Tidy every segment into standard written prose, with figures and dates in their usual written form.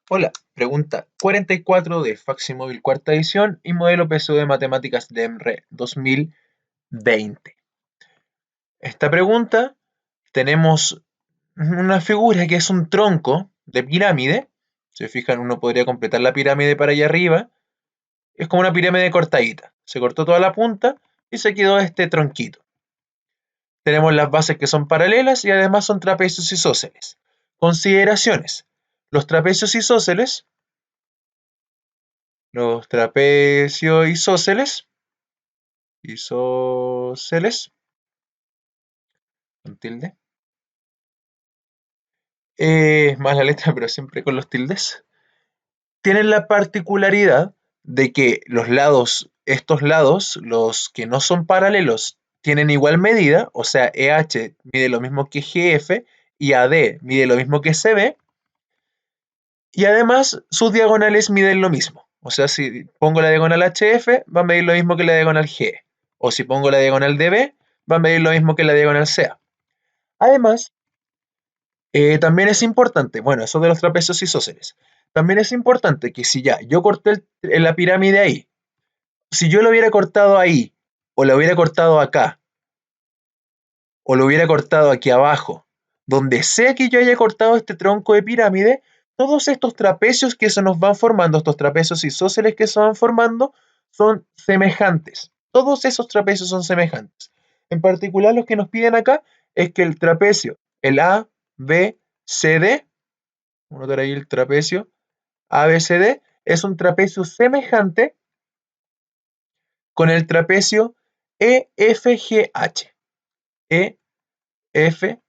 Hola, pregunta 44 de Faximóvil cuarta edición y modelo PSU de Matemáticas de EMRE 2020. Esta pregunta tenemos una figura que es un tronco de pirámide. Si se fijan, uno podría completar la pirámide para allá arriba. Es como una pirámide cortadita. Se cortó toda la punta y se quedó este tronquito. Tenemos las bases que son paralelas y además son trapecios isósceles. Consideraciones. Los trapecios isósceles, los trapecios isósceles, con tilde. Es más la letra, pero siempre con los tildes. Tienen la particularidad de que estos lados, los que no son paralelos, tienen igual medida, o sea, EH mide lo mismo que GF y AD mide lo mismo que CB, y además sus diagonales miden lo mismo. O sea, si pongo la diagonal HF, va a medir lo mismo que la diagonal G. O si pongo la diagonal DB, va a medir lo mismo que la diagonal CA. Además, también es importante, bueno, eso de los trapecios isósceles. También es importante que si ya yo corté la pirámide ahí, si yo lo hubiera cortado ahí, o lo hubiera cortado acá, o lo hubiera cortado aquí abajo, donde sea que yo haya cortado este tronco de pirámide, todos estos trapecios que se nos van formando, estos trapecios isósceles que se van formando, son semejantes. Todos esos trapecios son semejantes. En particular, los que nos piden acá es que el trapecio, el A, B, C, D, vamos a notar ahí el trapecio ABCD, es un trapecio semejante con el trapecio EFGH. EFGH.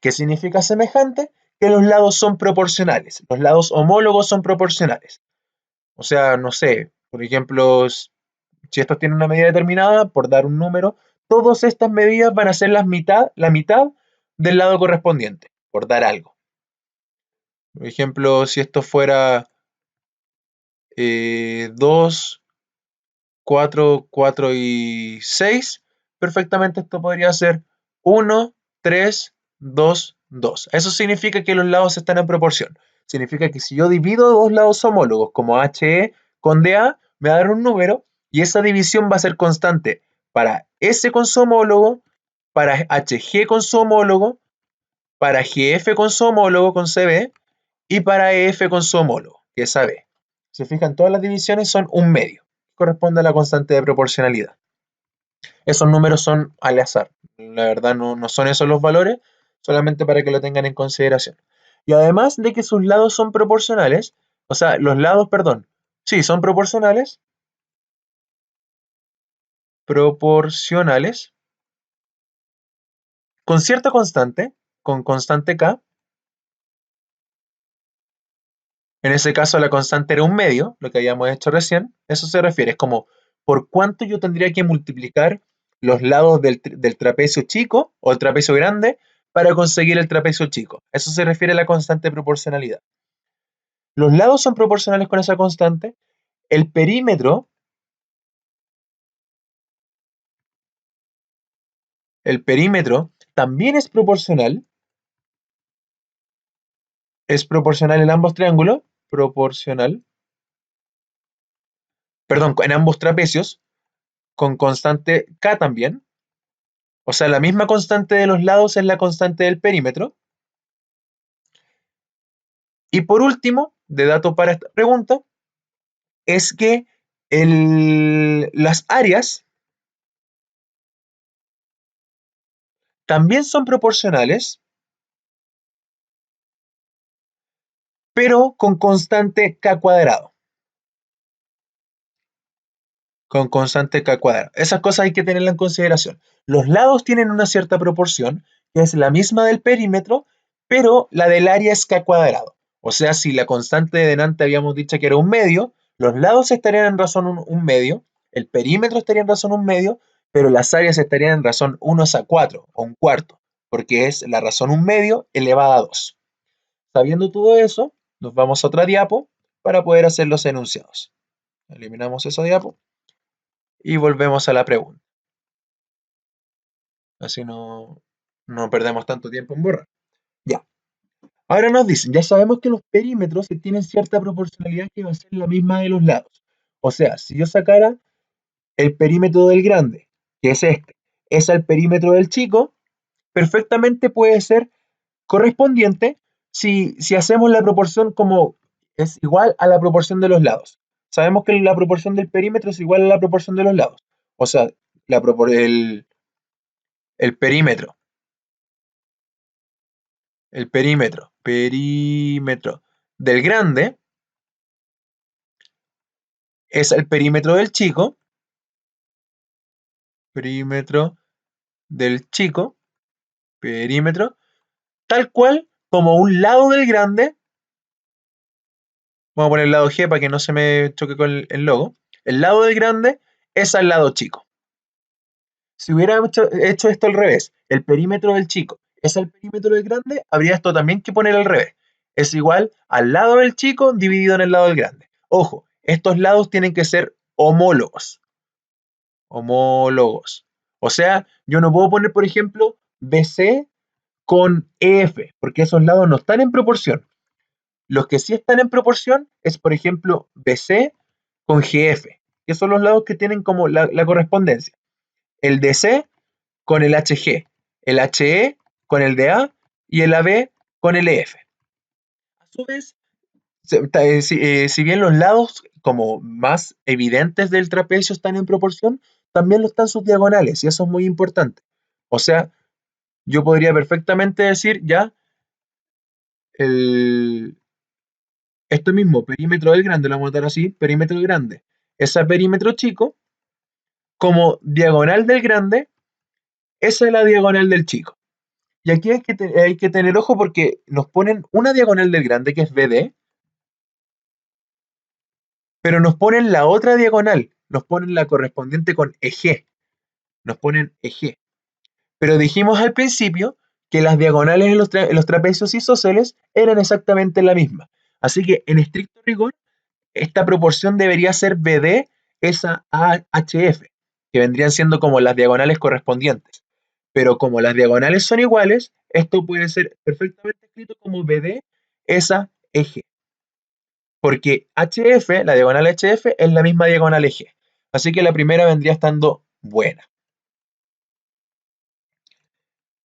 ¿Qué significa semejante? Que los lados son proporcionales. Los lados homólogos son proporcionales. O sea, no sé, por ejemplo, si estos tienen una medida determinada, por dar un número, todas estas medidas van a ser la mitad del lado correspondiente, por dar algo. Por ejemplo, si esto fuera 2, 4, 4 y 6, perfectamente esto podría ser 1, 3, 2, 2. Eso significa que los lados están en proporción. Significa que si yo divido dos lados homólogos como HE con DA, me va a dar un número y esa división va a ser constante para S con su homólogo, para HG con su homólogo, para GF con su homólogo con CB y para EF con su homólogo, que es AB. Se fijan, todas las divisiones son un medio, corresponde a la constante de proporcionalidad. Esos números son al azar, la verdad no son esos los valores, solamente para que lo tengan en consideración. Y además de que sus lados son proporcionales, o sea, los lados, perdón, sí, son proporcionales, con cierta constante, con constante K. En ese caso la constante era un medio, lo que habíamos hecho recién. Eso se refiere, es como por cuánto yo tendría que multiplicar los lados del trapecio chico o el trapecio grande para conseguir el trapecio chico. Eso se refiere a la constante de proporcionalidad. Los lados son proporcionales con esa constante. El perímetro, el perímetro también es proporcional en ambos triángulos, proporcional, perdón, en ambos trapecios, con constante K también. O sea, la misma constante de los lados es la constante del perímetro. Y por último, de dato para esta pregunta, es que las áreas también son proporcionales, pero con constante k cuadrado. Con constante k cuadrado. Esas cosas hay que tenerlas en consideración. Los lados tienen una cierta proporción, que es la misma del perímetro, pero la del área es k cuadrado. O sea, si la constante de delante habíamos dicho que era un medio, los lados estarían en razón un medio, el perímetro estaría en razón un medio, pero las áreas estarían en razón 1 a 4 o un cuarto, porque es la razón un medio elevada a 2. Sabiendo todo eso, nos vamos a otra diapo para poder hacer los enunciados. Eliminamos esa diapo y volvemos a la pregunta. Así no perdemos tanto tiempo en borrar. Ya. Ahora nos dicen, ya sabemos que los perímetros tienen cierta proporcionalidad que va a ser la misma de los lados. O sea, si yo sacara el perímetro del grande, que es este, es el perímetro del chico, perfectamente puede ser correspondiente si hacemos la proporción como es igual a la proporción de los lados. Sabemos que la proporción del perímetro es igual a la proporción de los lados. O sea, el perímetro, perímetro del grande es el perímetro del chico, perímetro del chico, perímetro, tal cual como un lado del grande. Vamos a poner el lado G para que no se me choque con el logo. El lado del grande es al lado chico. Si hubiera hecho esto al revés, el perímetro del chico es el perímetro del grande, habría esto también que poner al revés. Es igual al lado del chico dividido en el lado del grande. Ojo, estos lados tienen que ser homólogos. Homólogos. O sea, yo no puedo poner, por ejemplo, BC con EF, porque esos lados no están en proporción. Los que sí están en proporción es, por ejemplo, BC con GF, que son los lados que tienen como la correspondencia. El DC con el HG, el HE con el DA y el AB con el EF. A su vez, si bien los lados como más evidentes del trapecio están en proporción, también lo están sus diagonales y eso es muy importante. O sea, yo podría perfectamente decir ya el, esto mismo, perímetro del grande, lo vamos a notar así, perímetro del grande, ese perímetro chico, como diagonal del grande, esa es la diagonal del chico. Y aquí hay que tener ojo porque nos ponen una diagonal del grande, que es BD, pero nos ponen la otra diagonal, nos ponen la correspondiente con EG, nos ponen EG. Pero dijimos al principio que las diagonales en los trapecios isósceles eran exactamente la misma. Así que en estricto rigor, esta proporción debería ser BD esa a HF, que vendrían siendo como las diagonales correspondientes. Pero como las diagonales son iguales, esto puede ser perfectamente escrito como BD esa eje. Porque HF, la diagonal HF, es la misma diagonal eje. Así que la primera vendría estando buena.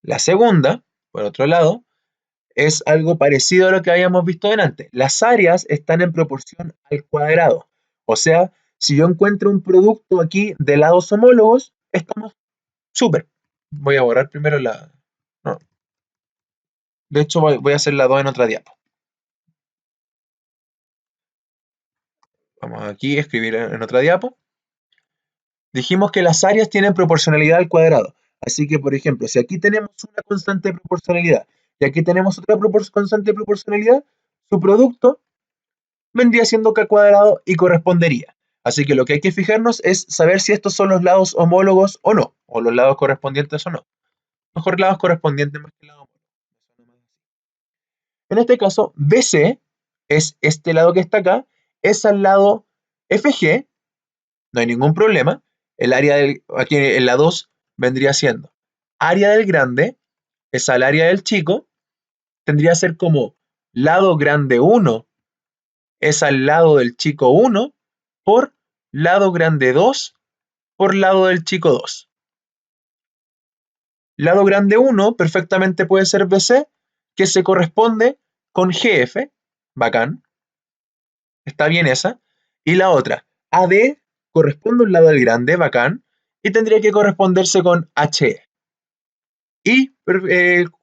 La segunda, por otro lado, es algo parecido a lo que habíamos visto delante. Las áreas están en proporción al cuadrado. O sea, si yo encuentro un producto aquí de lados homólogos, estamos súper. Voy a borrar primero la... No. De hecho, voy a hacer la 2 en otra diapo. Vamos aquí a escribir en otra diapo. Dijimos que las áreas tienen proporcionalidad al cuadrado. Así que, por ejemplo, si aquí tenemos una constante de proporcionalidad y aquí tenemos otra constante de proporcionalidad, su producto vendría siendo k cuadrado y correspondería. Así que lo que hay que fijarnos es saber si estos son los lados homólogos o no, o los lados correspondientes o no. Mejor lados correspondientes más que lados homólogos. En este caso, BC es este lado que está acá, es al lado FG, no hay ningún problema. El área aquí en la 2 vendría siendo área del grande, es al área del chico, tendría que ser como lado grande 1 es al lado del chico 1 por lado grande 2 por lado del chico 2. Lado grande 1 perfectamente puede ser BC, que se corresponde con GF, bacán, está bien esa. Y la otra, AD, corresponde a un lado del grande, bacán, y tendría que corresponderse con HE. Y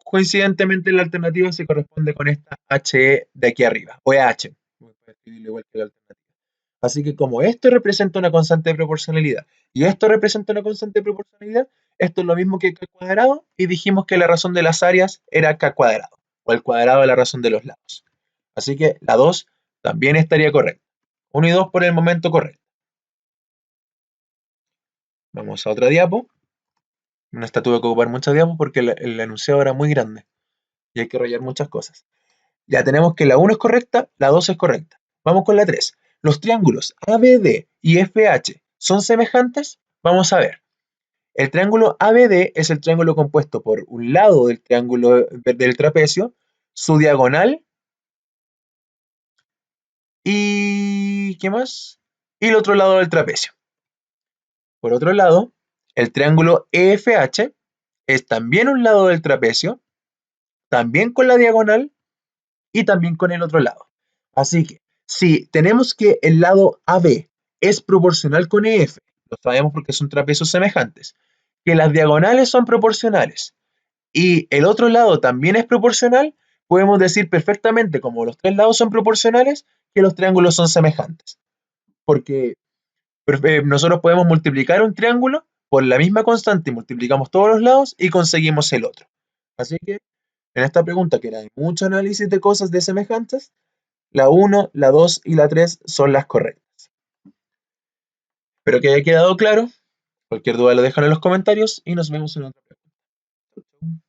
coincidentemente la alternativa se corresponde con esta HE de aquí arriba, o EH. Igual que la alternativa. Así que como esto representa una constante de proporcionalidad y esto representa una constante de proporcionalidad, esto es lo mismo que k cuadrado y dijimos que la razón de las áreas era k cuadrado, o el cuadrado de la razón de los lados. Así que la 2 también estaría correcta. 1 y 2 por el momento correcto. Vamos a otra diapo. En esta tuve que ocupar muchas diapos porque el enunciado era muy grande y hay que rayar muchas cosas. Ya tenemos que la 1 es correcta, la 2 es correcta. Vamos con la 3. ¿Los triángulos ABD y FH son semejantes? Vamos a ver. El triángulo ABD es el triángulo compuesto por un lado del triángulo del trapecio su diagonal y... ¿qué más? Y el otro lado del trapecio. Por otro lado, el triángulo EFH es también un lado del trapecio, también con la diagonal y también con el otro lado. Así que, si tenemos que el lado AB es proporcional con EF, lo sabemos porque son trapecios semejantes, que las diagonales son proporcionales y el otro lado también es proporcional, podemos decir perfectamente, como los tres lados son proporcionales, que los triángulos son semejantes. Porque nosotros podemos multiplicar un triángulo por la misma constante y multiplicamos todos los lados y conseguimos el otro. Así que en esta pregunta, que era de mucho análisis de cosas de semejantes, la 1, la 2 y la 3 son las correctas. Espero que haya quedado claro. Cualquier duda lo dejan en los comentarios y nos vemos en otra pregunta.